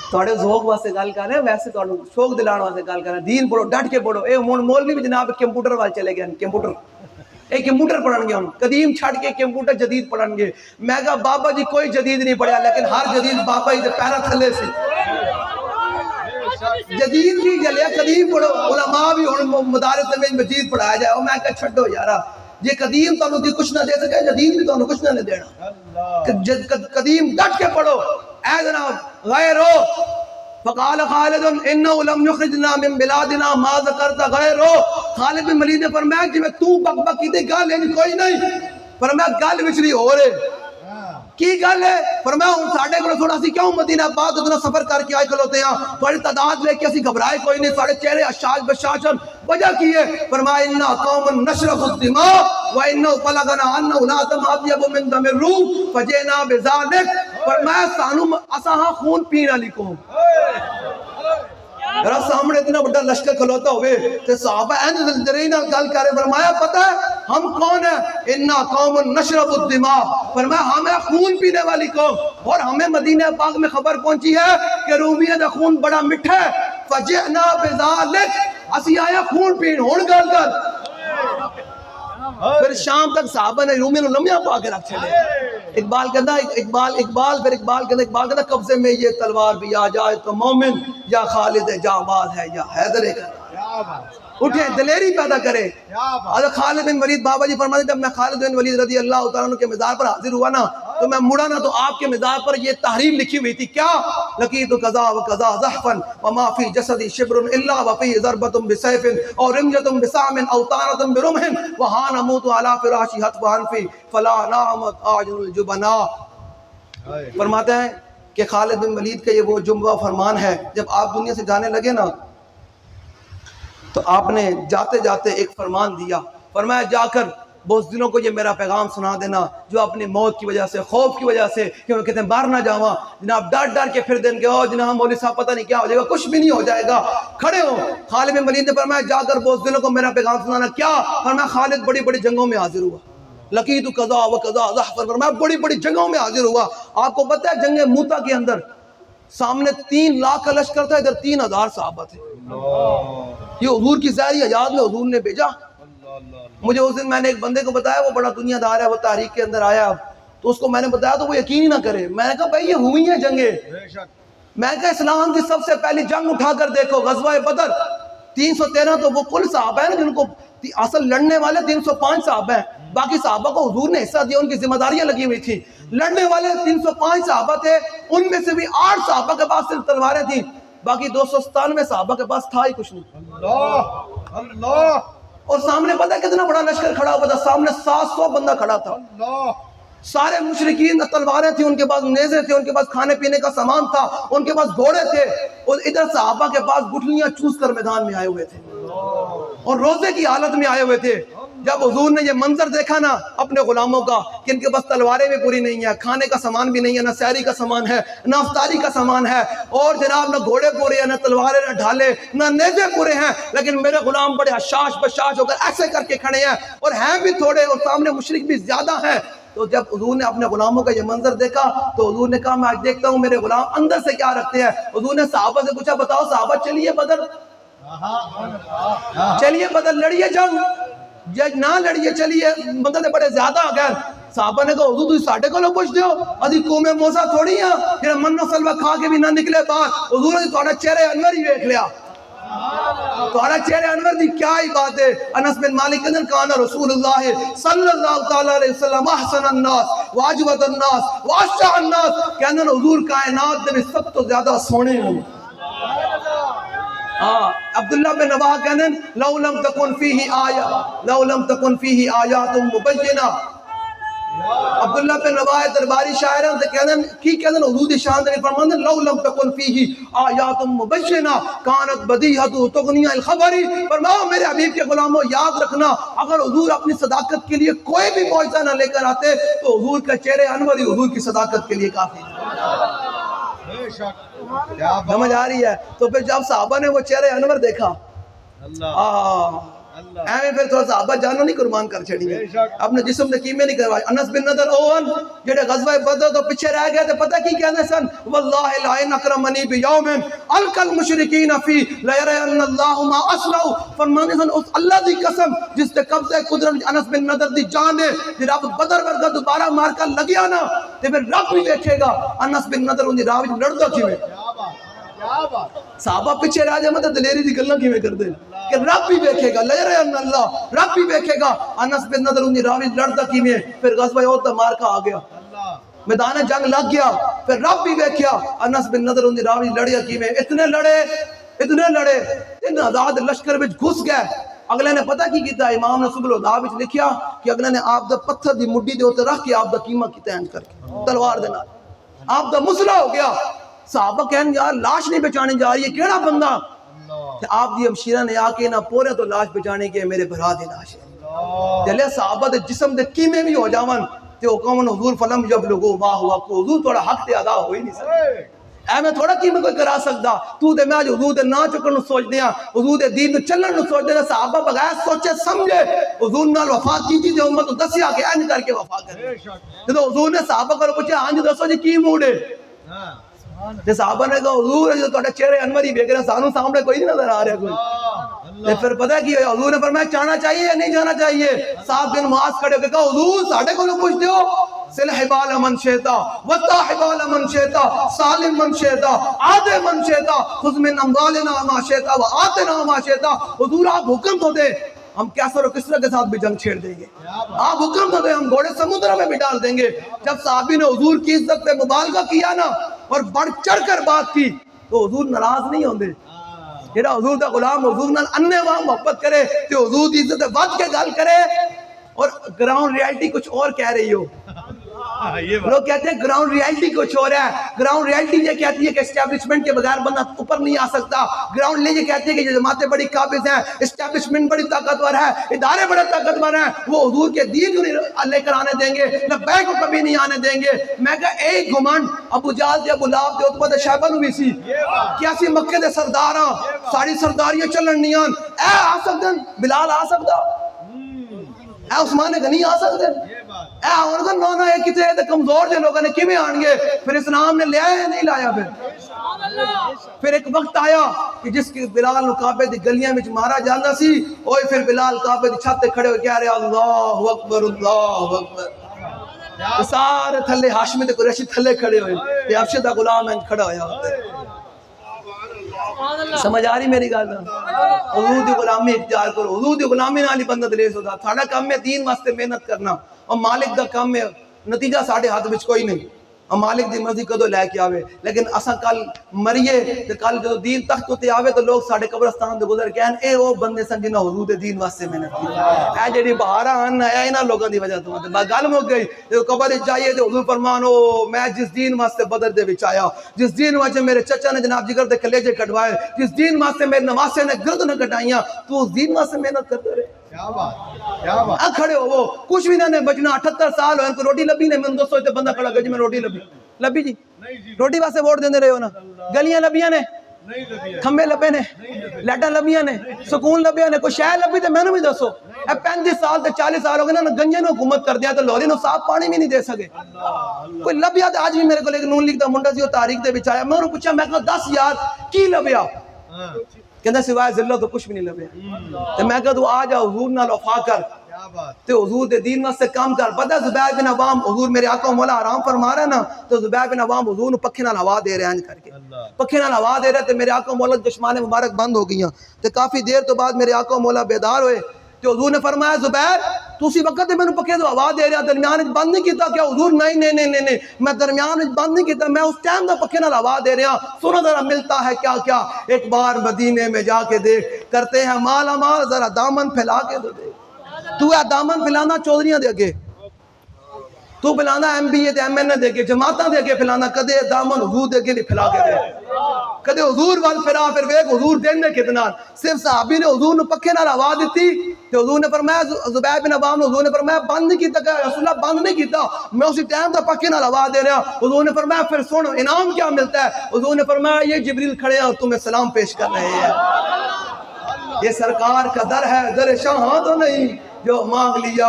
تھوڑے ذوق واسطے گل کر رہے ہیں، ویسے تھوڑے شوق دلان واسطے گل کر رہے ہیں، دین پڑھو ڈٹ کے پڑھو۔ اے مولوی بھی جناب کمپیوٹر وال چلے گئے، کمپیوٹر پڑھن گے، قدیم چھڑ کے کمپیوٹر جدید پڑھن گے۔ میں کہا بابا جی کوئی جدید نہیں پڑھیا، لیکن ہر جدید بابا ہی پیرا تھلے سے جدید بھی جلیا، قدیم پڑھو، علماء بھی مدارس میں مجید پڑھایا جائے۔ میں کہا چھڈو یارا، یہ قدیم تو انہوں کچھ نہ دے سکے، جدید بھی تو انہوں کچھ نہ دینا، قدیم ڈٹ کے پڑھو۔ اے جناب غیر ہو، فقال خالد انہو لم یخرجنا من بلادنا ما ذکرت غیر ہو۔ خالد بن ولید نے فرمایا جی میں تو بک بک کی تھی گل ہے کوئی نہیں، فرمایا گل وچری ہو رہے کی گل ہے؟ فرمایا ہوں ساڑھے کو تھوڑا سی کیوں مدینہ پاک اتنا سفر کر کے آئے کھلوتے ہیں، تھوڑی تعداد لے کے اسی گھبرائے کوئی نہیں، ساڑھے چہرے اشاج بشاشن، وجہ کی ہے؟ فرمایا اِنَّا قَوْمٌ نَشْرَفُ الدِّمَاءَ وَإِنَّهُ بَلَغَنَا أَنَّهُ لَا دَمَ أَطْيَبُ مِن دَمِ الرُّوحِ فَجِئْنَا بِذَلِكَ۔ فرمایا سانو اساں ہاں خون پین والی قوم، میرا سامنے اتنا بڑا لشکر کھلوتا ہوئے تے صحابہ این دلدری نال گل کرے، فرمایا پتہ ہے ہم کون ہیں؟ انا قوم نشرب الدماء، فرمایا ہمیں خون پینے والی قوم، اور ہمیں مدینہ پاک میں خبر پہنچی ہے کہ رومیہ دا خون بڑا میٹھا ہے، فجئنا بذالک، اسی آیا خون پین، ہون گل کر۔ پھر شام تک صحابہ نے رومیہ نو لمحہ پا کے رکھ چھڑے۔ اقبال کہتا اقبال قبضے میں یہ تلوار بھی آ جائے تو مومن، یا خالد جانباز ہے یا حیدر کرار، اٹھے دلیری پیدا کرے۔ حضرت خالد بن ولید بابا جی فرماتے جب میں خالد بن ولید رضی اللہ تعالیٰ عنہ کے مزار پر حاضر ہوا نا تو میں مڑا نا تو آپ کے مزار پر یہ تحریر لکھی ہوئی تھی، کیا؟ لقیت قضا و قضا زحفا وما فی جسدی شبر الا وفی ضربت بسیف اور رمجت بسام او طعنت برمح وہان اموت علی فراشی حتف انفی فلا نامت آجن الجبنا۔ فرماتے ہیں کہ خالد بن ولید کا یہ وہ جملہ فرمان ہے، جب آپ دنیا سے جانے لگے نا تو آپ نے جاتے جاتے ایک فرمان دیا، فرمایا جا کر بزدلوں کو یہ میرا پیغام سنا دینا جو اپنی موت کی وجہ سے، خوف کی وجہ سے کہ وہ کہتے ہیں باہر نہ جاواں، جناب ڈر کے پھر دیں گے او جناب مولوی صاحب پتہ نہیں کیا ہو جائے گا، کچھ بھی نہیں ہو جائے گا، کھڑے ہو۔ خالد بن ولید نے فرمایا جا کر بزدلوں کو میرا پیغام سنانا، کیا؟ فرمایا خالد بڑی بڑی جنگوں میں حاضر ہوا، لقیت قضا و قضا زحفا، فرمایا بڑی بڑی جنگوں میں حاضر ہوا۔ آپ کو پتہ ہے جنگ موتا کے اندر سامنے 3 لاکھ کا لشکر تھا، ادھر 3000 صحابہ تھے، یہ حضور کی ظاہری حیات میں حضور نے بھیجا۔ مجھے اس دن میں نے ایک بندے کو بتایا، وہ بڑا دنیا دار ہے، وہ تاریخ کے اندر آیا، تو اس کو میں نے بتایا تو وہ یقین ہی نہ کرے، میں نے کہا بھائی یہ ہوئی ہیں جنگیں، میں نے کہا اسلام کی سب سے پہلی جنگ اٹھا کر دیکھو غزوہ بدر، 313 تو وہ کل صحابہ ہیں جن کو اصل لڑنے والے 305 صحابہ ہیں، باقی صحابہ کو حضور نے حصہ دیا، ان کی ذمہ داریاں لگی ہوئی تھی. لڑنے والے 305 صحابہ تھے، ان میں سے بھی 8 صحابہ کے پاس صرف تلواریں تھیں، باقی 297 صحابہ کے پاس تھا ہی کچھ نہیں. اللہ اللہ. اور سامنے پتہ ہے کتنا بڑا لشکر کھڑا ہوا تھا؟ سامنے 700 بندہ کھڑا تھا. اللہ. سارے مشرکین تلواریں تھیں، ان کے پاس نیزے تھے، ان کے پاس کھانے پینے کا سامان تھا، ان کے پاس گھوڑے تھے، اور ادھر صحابہ کے پاس گٹھلیاں چوس کر میدان میں آئے ہوئے تھے اور روزے کی حالت میں آئے ہوئے تھے. جب حضور نے یہ منظر دیکھا نا اپنے غلاموں کا کہ ان کے پاس تلواریں بھی پوری نہیں ہیں، کھانے کا سامان بھی نہیں ہے، نہ سحری کا سامان ہے، نہ افطاری کا سامان ہے، اور جناب نہ گھوڑے پورے ہیں، نہ تلواریں، نہ ڈھالے، نہ نیزے پورے ہیں، لیکن میرے غلام بڑے حشاش بشاش ہو کر ایسے کر کے کھڑے ہیں اور ہیں بھی تھوڑے اور سامنے مشرک بھی زیادہ ہیں. تو جب حضور نے اپنے غلاموں کا یہ منظر دیکھا تو حضور نے کہا میں آج دیکھتا ہوں میرے غلام اندر سے کیا رکھتے ہیں. حضور نے صحابہ سے پوچھا بتاؤ صحابہ چلیے بدر، چلیے بدر لڑیے جنگ نہ لڑیے، چلیے مدد بڑے زیادہ آ گئے. صحابہ نے کہا حضور تھی ساڑھے کو لوگ پوچھتے ہو، ادھی قوم موسیٰ تھوڑی ہیں پھر من و سلوہ کھا کے بھی نہ نکلے باہر. حضور نے تھوڑا چہرے انور ہی دیکھ لیا، تھوڑا چہرے انور دی کیا ہی بات ہے. انس بن مالک کہتے ہیں کانا رسول اللہ صلی اللہ تعالیٰ علیہ وسلم احسن الناس واجود الناس واشع الناس. کہتے ہیں حضور کائنات میں سب تو زیادہ سونے ہیں. عبداللہ بن رواحہ کہتے ہیں لو لم تکن فیہ آیات مبینہ. عبداللہ بن رواحہ درباری شاعران سے کہتے ہیں حضور دی شان دے فرماتے ہیں لو لم تکن فیہ آیات مبینہ کانت بدیہۃ تغنی الخبری. فرماؤ میرے حبیب کے غلاموں یاد رکھنا اگر حضور اپنی صداقت کے لیے کوئی بھی معجزہ نہ لے کر آتے تو حضور کا چہرے انور ہی حضور کی صداقت کے لیے کافی بے شک. سمجھ آ رہی ہے. تو پھر جب صحابہ نے وہ چہرے انور دیکھا ایویں پھر تھوڑا صحابہ جانو نہیں قربان کر چھڑی گئے، اپنے جسم نے کیمیں نہیں کروائی. انس بن نضر اول جڑے غزوہ بدر تو پیچھے رہ گئے تھے، پتہ کی کہنے سن واللہ لا ان اکرمنی بیوم القى المشرکین فی لیرین اللہ ما اصلوا. فرمانے سن اس اللہ دی قسم جس نے قبضہ قدرت انس بن نضر دی جان ہے، جب رب بدر ورگا دوبارہ مار کر لگیا نا تے پھر رب بھی دیکھے گا انس بن نضر ان دی راہ وچ لڑدا کیویں. صحابہ پیچھے رہ جائے مطلب دلیری دی گلاں کیویں کردے کہ رب بھی دیکھے گا، لیرین اللہ رب بھی دیکھے گا. انس بن نضر ان دی راہ وچ لڑدا کیویں. پھر غزوہ احد دا مارکا آ گیا، میدان جنگ لگ گیا، پھر رب بھی دیکھیا انس بن نضر ان دی راہ وچ لڑیا کیویں. اتنے لڑے 3000 لشکر وچ گھس گئے. اگلے نے پتہ کی کیتا امام نے سبل الہدا وچ لکھیا کہ اگلے نے آپ دا پتھر دی مڈی دے اوتے رکھ کے آپ دا کیما کیتا انج کر کے تلوار دے نال آپ دا مسلح ہو گیا. صحابہ کہن یار لاش نہیں بچانے جا رہی ہے کیڑا بندہ؟ آپ دی ہمشیرہ نے آ کے نہ پورے تو لاش بچانے کے میرے بھرا دی لاش ہے. جلے صحابہ دے جسم دے کیمے بھی ہو جاون تے حکم حضور فلم جب لوگو ما ہوا کو حضور تھوڑا حق تے ادا ہوئی نہیں سکتا. اے میں تھوڑا کیمے کوئی کرا سکتا تو تے میں آج حضور دے نا چکن سوچ دیا، حضور دے دین نو چلن نو سوچ دیا. صحابہ بغیر سوچے سمجھے حضور نال وفا کیتی تے امت کو دسیا کہ انج کر کے وفا کرے. جدوں حضور نے صحابہ کو پوچھا ہاں جی دسو جی کی موڈ ہے تے صحابہ نے کہا حضور جو تہاڈا چہرے انور ہی ویکھ رہا سانو سامنے کوئی نہیں نظر آ رہا کوئی. تے پھر پتہ کی حضور نے فرمایا جانا چاہیے یا نہیں جانا چاہیے. صاحب بن معاذ کھڑے ہو کے کہا حضور ساڈے کولوں پوچھتے ہو صلح حبال من شئتا وطا حبال من شئتا سالم من شئتا عاد من شئتا خذ من اموالنا ما شئتا وآتنا ما شئتا. حضور آپ حکم تو دے ہم کیسر و کسرا کے ساتھ بھی جنگ چھیڑ دیں گے، آپ حکم تو دے ہم گھوڑے سمندر میں بھی ڈال دیں گے. جب صحابی نے حضور کی عزت پہ مبالغہ کیا نا اور بڑھ چڑھ کر بات کی تو حضور ناراض نہیں ہوندے. جڑا حضور دا غلام حضور نال انے واہ محبت کرے تے حضور دی عزت ود کے گل کرے. اور گراؤنڈ ریالٹی کچھ اور کہہ رہی ہو. لوگ کہتے ہیں گراؤنڈ ریالٹی کچھ ہو رہا ہے. گراؤنڈ ریالٹی یہ کہتی ہے کہ اسٹیبلشمنٹ کے بغیر بندہ اوپر نہیں آ سکتا. گراؤنڈ یہ کہتی ہے کہ یہ جماعتیں بڑی قابض ہیں، اسٹیبلشمنٹ بڑی طاقتور ہے، ادارے بڑے طاقتور ہیں، وہ حضور کے دین کو لے کر آنے دیں گے، لبیک کو کبھی نہیں آنے دیں گے. میں کہا ایک گھمنڈ ابو جہل تے ابو لہب تے عتبہ تے شیبہ نو بھی سی کہ اسی مکے دے سرداراں ساری سرداریاں چلن نہیں آن. اے آ سکدن بلال آ سکدا، اے عثمان غنی آ سکدے، اے اور دا نو ایک کتے تے کمزور جے لوگوں نے کیویں آن گے؟ پھر اسلام نے لیا ہے نہیں لایا. پھر ایک وقت آیا کہ جس کے بلال نو کعبے دی گلیاں وچ مارا جاندا سی، اوئے پھر بلال کعبے دی چھت تے کھڑے ہو کے کہہ رہے اللہ اکبر اللہ اکبر. سارے تھلے ہاشمی تے قریشی تھلے کھڑے ہوئے تے حبشے دا غلام کھڑا ہویا. سمجھ آ رہی میری گل؟ حضور دی غلامی اختیار کرو. حضور دی غلامی نال ہی بندہ دلیس ہوتا. ساڈا کام ہے دین واسطے محنت کرنا, اور مالک دا کام ہے, نتیجہ ساڈے ہاتھ وچ کوئی نہیں. مالک دی مرضی کدو لے کے آوے, لیکن اساں کل مریے تے کل جو دین تخت تے آوے تو لوگ ساڈے قبرستان تے گزر کہن اے او بندے سن جنہاں حضور دے دین واسطے محنت کی. اے جڑی بہاراں آن اے انہاں لوگاں دی وجہ تو بس گل مک گئی. تے قبر وچ جائیے تے حضور فرمان او میں جس دین واسطے بدر دے وچ آیا, جس دین واسطے میرے چچا نے جناب جگر دے کلیجے کٹوائے, جس دین واسطے میرے نواسے نے گردناں کٹائیاں, تو اس دین واسطے محنت کرتے رہے. کیا بات, کیا بات. کھڑے ہو وہ کچھ بھی نہ بچنا. 78 سال ہوئے ان کو روٹی لبھی نے, میں دو سوچتے بندہ کھڑا گیا جی میں روٹی لبھی جی روٹی واسطے ووٹ دیندے رہے ہو نا. گلیاں لبیاں نے, کھمبے لبے نے, لائٹاں لبیاں نے, سکون لبیا نے, کوئی شہر لبی تے میں بھی دسو. اے 35 سال تے 40 سال ہو گئے نا گنجے نو حکومت کر دیا تو لوری نو صاف پانی بھی نہیں دے سکے. کوئی لبیا تے آج بھی میرے کو ایک نون لیگ دا منڈا سی, وہ تاریخ دے وچ آیا, میں انہوں پوچھا میں کہا 10 یار کی لبیا؟ کہندا سوائے ذلت تو کچھ بھی نہیں لبیا. تے میں کہا تو آ جا حضور نال وفا کر تے حضور دے دین واسطے کام کر. پتہ زبیر بن عوام حضور میرے آقا مولا آرام فرما رہا ہے نا, تو زبیر بن عوام حضور نو پکھے نال ہوا دے رہے ہیں کر کے, پکھے نال ہوا دے رہے تے میرے آقا مولا چشمان مبارک بند ہو گئیاں. تے کافی دیر تو بعد میرے آقا مولا بیدار ہوئے تے حضور نے فرمایا زبیر تو اسی وقت میں نے پکھے تو ہوا دے رہا, درمیان وچ بند نہیں کیتا کیا؟ حضور نہیں میں درمیان وچ بند نہیں کیتا, میں اس ٹائم دا پکھے نال ہوا دے رہا. سنو ذرا ملتا ہے کیا کیا, ایک بار مدینے میں جا کے دیکھ, کرتے ہیں مالا مال, ذرا دامن پھیلا کے تو دیکھ. تو ہے دامن پھیلانا چودھریاں دے اگے, تو پھیلانا ایم بی اے تے ایم این اے دے اگے, جماعتاں دے اگے پھیلانا, کدے دامن حضور دے اگے نہیں پھیلا کے دے. کدے حضور وال پھرا پھر ویکھ حضور دیندے کتنا. صرف صحابی نے حضور نو پکھے نال ہوا دتی تے حضور نے فرمایا زبیر بن عوام نے حضور نے فرمایا بند نہیں کیتا, کہ رسول اللہ بند نہیں کیتا, میں اسی ٹائم دا پکھے نال ہوا دے رہا. حضور نے فرمایا پھر سن انعام کیا ملتا ہے؟ حضور نے فرمایا یہ جبریل کھڑے ہیں اور تمہیں سلام پیش کر رہے ہیں. یہ سرکار کا در ہے, در شاہاں تو نہیں جو مانگ لیا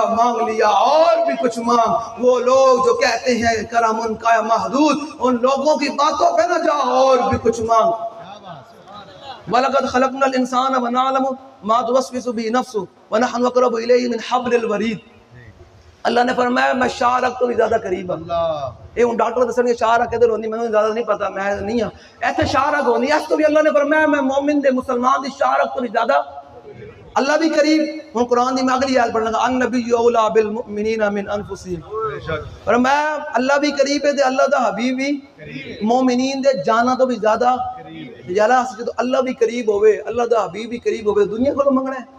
اور بھی کچھ مانگ. وہ لوگ جو کہتے ہیں کرم ان کا محدود, ان لوگوں کی باتوں پہ نہ جا اور بھی کچھ مانگ. وَلَقَدْ خَلَقْنَا الْإِنسَانَ وَنَعْلَمُ مَا تُوَسْوِسُ بِهِ نَفْسُهُ وَنَحْنُ أَقْرَبُ إِلَيْهِ مِنْ حَبْلِ الْوَرِيدِ. اللہ نے فرمایا میں شاہ رکھ تو بھی زیادہ قریب ہوں. اے ان ڈاکٹر دسن کے شاہ رکھ کدھر ہوندی میں زیادہ نہیں پتا, میں نہیں ہاں ایتھے شاہ رکھ ہوندی. اس تو بھی اللہ نے فرمایا میں مومن دے مسلمان دی شاہ رکھ تو بھی زیادہ اللہ بھی قریب. ہن قرآن دی میں اگلی آیت پڑھنا گا, النبی اولا بالمؤمنین من انفسہم. فرمایا اللہ بھی قریب ہے تے اللہ دا حبیب بھی مومنین دے جانا تو بھی زیادہ. یارا جو اللہ بھی قریب ہوئے, اللہ دا حبیب بھی قریب ہوئے, دنیا کو منگنا ہے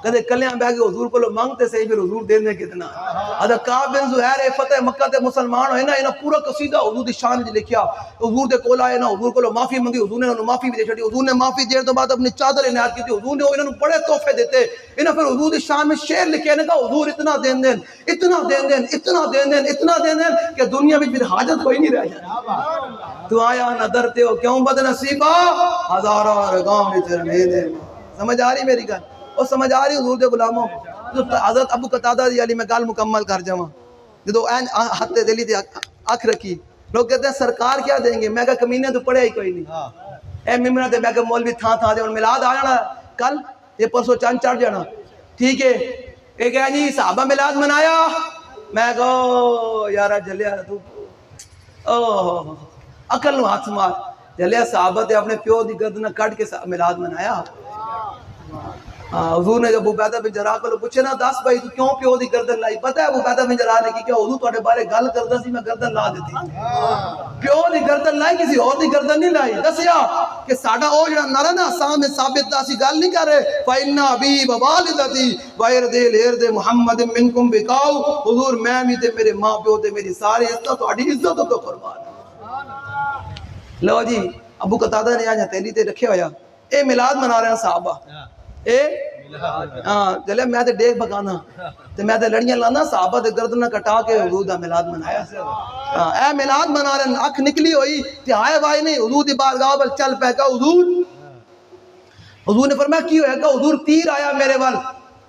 کدے کلیاں بہ کے حضور کو مانگتے صحیح, پھر حضور دینے کتنا. حضرت کعب بن زہیر فتح مکہ تے مسلمان ہوئے نا, انہاں پورا قصیدہ حضور دی شان وچ لکھیا. حضور دے کول آئے نا, حضور کو معافی منگی, حضور نے انہوں معافی بھی دے چھڈی. حضور نے معافی دین تو بعد اپنی چادر عنایت کی, حضور نے انہوں بڑے تحفے دیتے. انہاں پھر حضور دی شان میں شعر لکھے نے کہا حضور اتنا دین دین اتنا دین دین اتنا دین دین اتنا دین دین کہ دنیا میں پھر حاجت کوئی نہیں رہ جاتی. تو آیا نہ ڈرتے ہو کیوں بد نصیبا, ہزاروں رگام وچ رہندے. سمجھ آ رہی میری گل؟ اور سمجھ آ رہی حضور دے غلاموں. حضرت ابو قتادہ دی علی میں گل مکمل کر جاواں. جدو این ہاتھ تے دلی تے اکھ رکھی, لوگ کہتے ہیں سرکار کیا دیں گے, میں کہا کمینے تو پڑھیا ہی کوئی نہیں. اے ممبر تے میں کہا مولوی تھاں تھاں دے, میلاد آ جانا کل, یہ پرسوں چند چڑھ جانا, ٹھیک ہے. ایک ہے جی صحابہ میلاد منایا, میں کہا یارا جلیا تو عقل نو ہاتھ مار. جلیا صحابہ تے اپنے پیو دی گردن کٹ کے میلاد منایا. حضور نے جب عبیدہ بن جراح کو پوچھے نا, دس بھائی تو کیوں پیو دی گردن لائی؟ پتہ ہے عبیدہ بن جراح نے کیا حضور تواڈے بارے گل کردا سی, میں گردن لا دیتی. پیو دی گردن لائی, کسی اور دی گردن نہیں لائی. دسیا کہ ساڈا او جڑا نرا نا سامنے ثابت دا سی گل نہیں کر رہے. فإن أبي ووالدتي وإرضي لإرض محمد منكم بقاؤ. حضور میں بھی تے میرے ماں پیو تے میری ساری عزت تواڈی عزت تو قربان. لو جی ابو قتادہ نے آج ہتھیلی تے رکھیا ہویا, اے میلاد منا رہے ہیں صحابہ, اے ہاں چلے میں تے ڈیک پکانا تے میں تے لڑیاں لانا, صحابہ تے گردن کٹا کے حضور دا میلاد منایا. اے میلاد منا رہے ہیں, اکھ نکلی ہوئی تے آئے وائے نہیں, حضور دی بارگاہ ول چل پے. کہا حضور نے فرمایا کی ہویا؟ کہ حضور تیر آیا میرے ول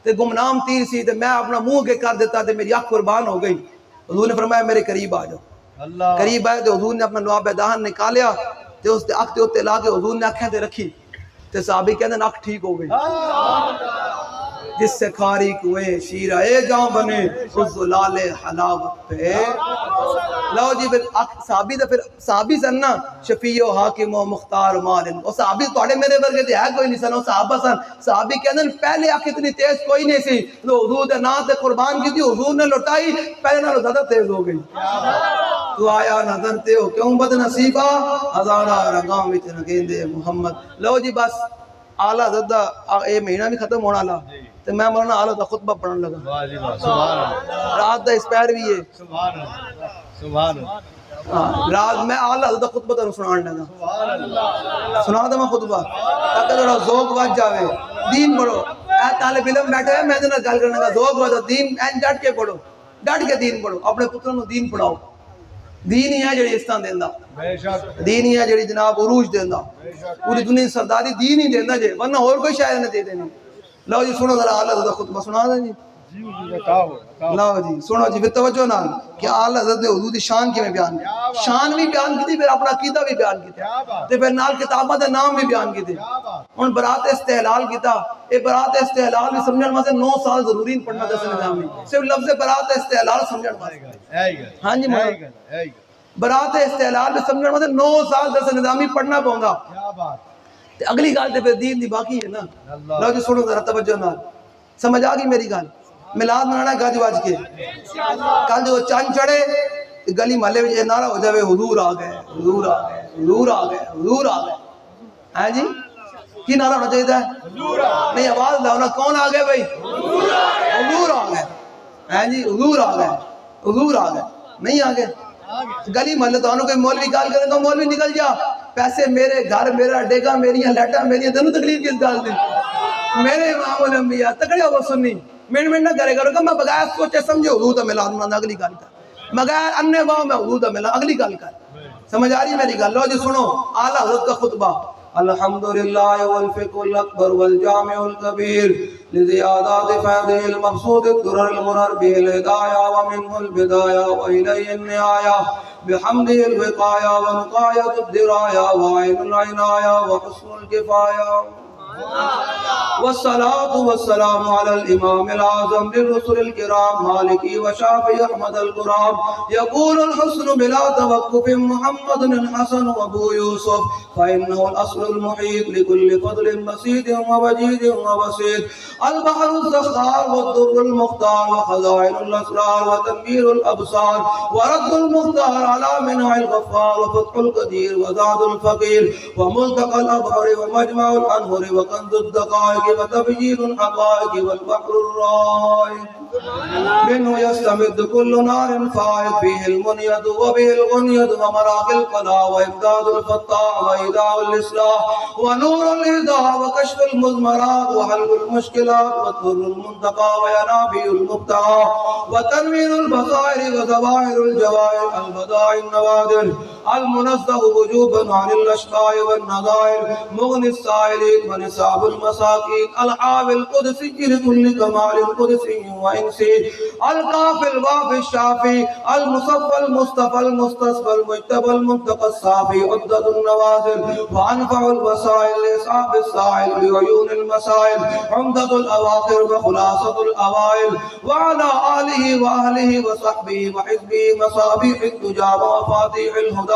تے گمنام تیر سی تے میں اپنا منہ اگے کر دیتا تے میری اکھ قربان ہو گئی. حضور نے فرمایا میرے قریب آ جاؤ. قریب آئے تے حضور نے اپنا لعاب دہن نکالیا تے اس تے اکھ تے اوتے لا کے حضور نے اکھیں تے رکھی تے صحابی کہندے اکھ ٹھیک ہو گئی. جس سے کھاری کوئے شیرہ جاں بنے اس زلال حلاوت پہ. لو جی پھر صحابی دا پھر صحابی سن نا شفیع و حاکم و مختار و مالن. اور صحابی توڑے میرے ورگے تھے ہے کوئی نہیں سن. وہ صحابہ سن. صحابی کے اندر پہلے آنکھ اتنی تیز کوئی نہیں سی. تو حضور دے نام تے قربان کی تھی, حضور نے لٹائی پہلے نالوں زیادہ تیز ہو گئی. تو آیا نظر تے ہو کیوں بد نصیبہ ہزارہ رگاں وچ نگیندے محمد. لو جی بس اعلیٰ حضرت اے مہینہ بھی ختم ہونا لا تے میں مولانا اعلیٰ دا خطبہ پڑھن لگا. واہ جی واہ, سبحان اللہ, رات دا اسپیر بھی ہے, سبحان اللہ, سبحان اللہ, رات میں اعلیٰ حضرت دا خطبہ تانوں سنان لگا. سبحان اللہ, سنا دے میں خطبہ تاکہ تھوڑا ذوق بچ جاوے. دین پڑھو. اے طالب علم بیٹھے ہیں, میں دے نال گل کرنے کا ذوق بچ. دین این ڈٹ کے پڑھو, ڈٹ کے دین پڑھو. اپنے پتروں نوں دین پڑھاؤ. دین ہی ہے جڑی اس طرح دیندا, بے شک, دین ہی ہے جڑی جناب عروج دیندا. پوری دنیا سرداری دین ہی دیندا جے, ورنہ اور کوئی شاید نہ دے دینی. لو جی سنو ذرا اعلیٰ حضرت دا خطبہ سنا دیں جی. جی جی بتاؤ بتاؤ, لو جی سنو جی پھر توجہ نال کہ اعلیٰ حضرت نے حضور دی شان کیویں بیان کی. شان بھی بیان کی تھی, پھر اپنا عقیدہ بھی بیان کیتا, کیا بات, تے پھر نال کتاباں دے نام بھی بیان کیتے. کیا بات, ہن برات استحلال کیتا. اے برات استحلال بھی سمجھن واسطے 9 سال ضروری پڑھنا دس نظام میں, صرف لفظ برات استحلال سمجھن واسطے. ہے گل, ہاں جی ہے مولانا, گل, ہے گل, برات استحلال بھی سمجھن واسطے 9 سال دس نظامی پڑھنا پوندا. کیا بات, تے اگلی گل تے پھر دین دی باقی ہے نا. اللہ, لو جی سنو ذرا توجہ نال, سمجھ آ گئی میری گل. میلاد منانا گج وج کے, کل جو چند چڑھے گلی محلے میں نعرہ ہو جاوے حضور آ گئے, حضور آ گئے, حضور آ گئے, حضور آ گئے. ہاں جی کی نعرہ ہونا چاہیے ہے؟ نہیں آواز لاؤ نا, کون آ گئے بھائی؟ حضور آ گئے. ہاں جی حضور آ گئے, حضور آ گئے. نہیں آ گئے گلی محلے تو انہوں کوئی مولوی گال کرے تو مولوی نکل جا, پیسے میرے, گھر میرا, ڈیگا میریاں, لیٹا میریاں, تینوں تکلیف کس گال دی؟ میرے امام الانبیاء تکڑے ہو سنی منٹ منٹ نہ کرے کرو کہ میں بغیر سوچے سمجھے حضور دا میلاد منانا اگلی گل کر, بغیر انے باؤ میں حضور دا میلاد اگلی گل کر. سمجھ آ رہی میری گل؟ لو جی سنو اعلیٰ حضرت کا خطبہ. الحمدللہ والفقہ الاکبر والجامع الکبیر لزیادات فیض المقصود الدرر المرر به الہدایہ ومنہ البدایہ وإلیہ النہایہ بحمدہ الوقایہ ونقایت الدرایہ وعین العنایہ وحسن الکفایہ. والصلاة والسلام على الإمام الأعظم للرسل الكرام مالكي وشافي أحمد الكرام يقول الحسن بلا توقف محمد الحسن وأبو يوسف فإنه الأصل المحيط لكل فضل بسيط ووجيد وبسيط البحر الزخار والدر المختار وخزائن الأسرار وتنوير الأبصار ورد المختار على منع الغفار وفتح القدير وزاد الفقير وملتقى الأبحر ومجمع الأنهر وكنز الدقائق وتبيين الحقائق والبحر الرائق منه يستمد كل نار فائق فيه المنية وبه الغنية ومراق القضاء وإمداد الفتاح وإيداء الإصلاح ونور الإهداء وكشف المزمرات وحل المشكلات والضر المنتقى وينابي المبتغى وتنوير البصائر وظواهر الجواهر البضائع النوادر المنزه وجوبا عن الأشقاء والنظائر مغني السائلين ونساب المساكين الحاوي القدسي لكل كمال قدسي وإنسي الكافي الوافي الشافي المصفى المصطفى المستصفى المجتبى المنتقى الصافي عدة النوازل وأنفع الوسائل لإصحاب السائل بعيون المسائل عمدة الأواخر وخلاصة الأوائل وعلى آله وأهله وصحبه وحزبه مصابيح الدجى ومفاتيح الهدى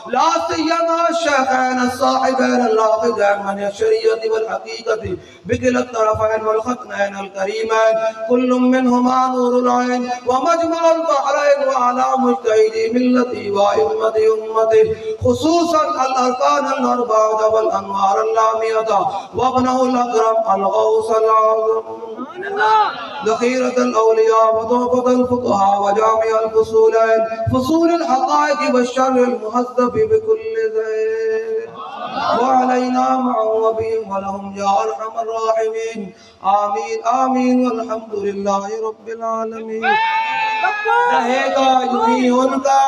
لا سيما الشيخين الصاحبين اللاقدين من الشريعة والحقيقة بكلا الطرفين والختمين الكريمين كل منهما نور العين ومجمع البحرين وعلى مجتهدي ملتي وأئمة أمته خصوصا الأركان الأربعة والأنوار اللامية وابنه الأكرم الغوث العظم ذخيرة الأولياء وطوفة الفقهاء وجامع الفصولين فصول الحقائق والشر المهذب بكل ذيل وعلينا معهم وبهم ولهم يا أرحم الراحمين آمين آمين والحمد لله رب العالمين رہے گا یوں ہی ان کا